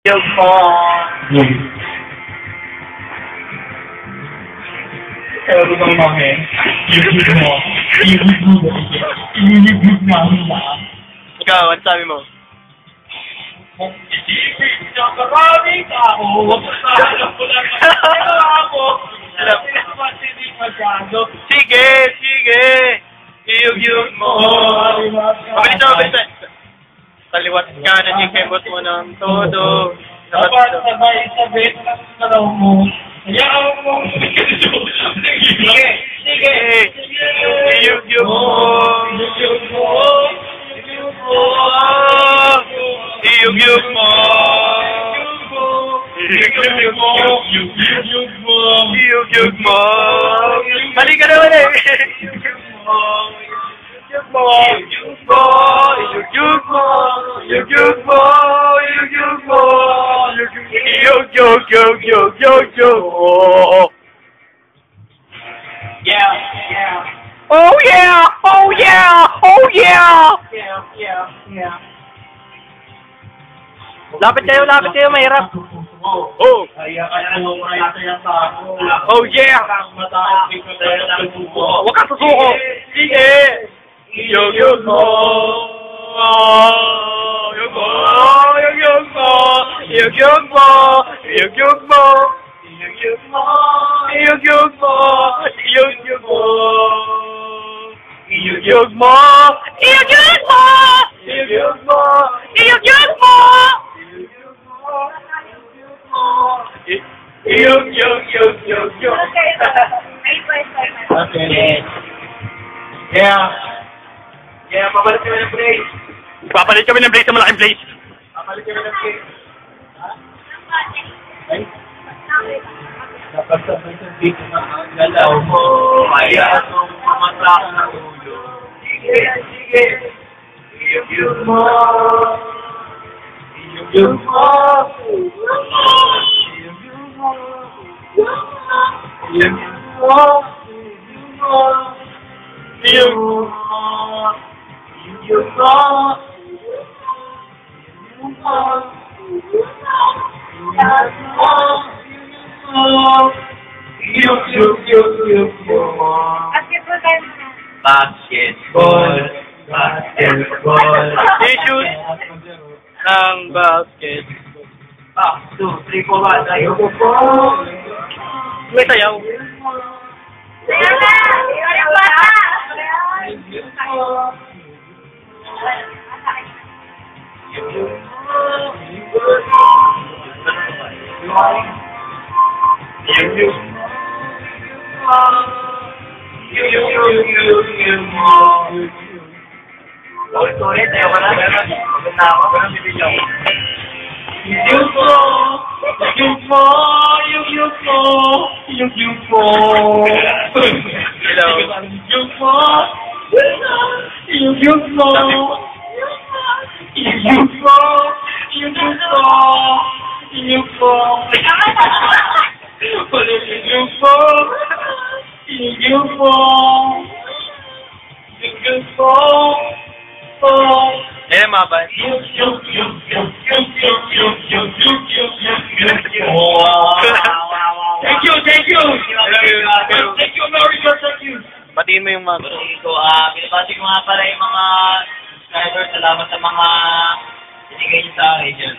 Yung po. Pero bang mami, yung mo, yung namin lahat. Ikaw, ano sabi mo? Kung isipin na maraming tao, alam ko lang ako. Alam ko hindi masyado. Sige, sige. Iyug-yug mo. Mabilis na, mabilis na. Kaliwat ka na kembot mo ng todo. Dapat sabay-sabay na raw mo. Hayaan mo. Sige, sige. Iyug-yug mo. Iyug mo. Iyug mo. Iyug-yug mo. Iyug mo. Iyug mo. Iyug-yug mo. Mali ka naman eh. Iyug mo. Iyug mo. Iyug mo. Iyug mo. Iyug mo. Iyug-yug-yug-yug-yug-yug. Yeah, yeah. Oh yeah! Oh yeah! Oh yeah! Yeah, yeah, yeah. Lapit kayo, mahirap. Oh! Kaya mo natin ang tao. Oh yeah! Mataas dito tayo ng suko. Huwag kang susuko! Sige! Iyog-yug mo! Iyog mo! Iyog-yug mo! Iyog-yug mo! Iyog-yug mo! Iyug mo. Iyog-yug mo! Iyog-yug mo! Iyog-yug mo! Iyog-yug mo! Iyog-yug mo! Iyog-yug mo! Iyog-yug-yug-yug-yug. Okay. Yeah. Yeah, papalit kami ng place. Papalit kami ng place sa malaking place. Papalit kami ng place. Ay? Dapat sabay sa dito na ang galaw mo. Kaya itong mamatak na ulo. Sige, sige. Iyug mo. Iyug mo. Iyug mo. Iyug mo. Iyug mo. Iyug mo. Basketball. Basketball. Issues ng basket. 1, 2, 3, 4, 5, tayo po. May sayaw. Ulit, tayo ka na. Maganda ako. Ganun bibigyan ko. Yung po. Yung po. Yung po. Yung po. Hello. Yung po. Yung po. Yung po. Yung po. Yung po. Yung po. Yung po. Yung po. Eh, maban. Thank you, thank you. Thank you, America, thank you. Batiin mo yung mga... So, binabati ko nga pala yung mga subscribers. Salamat sa mga binigay niyo sa akin dyan.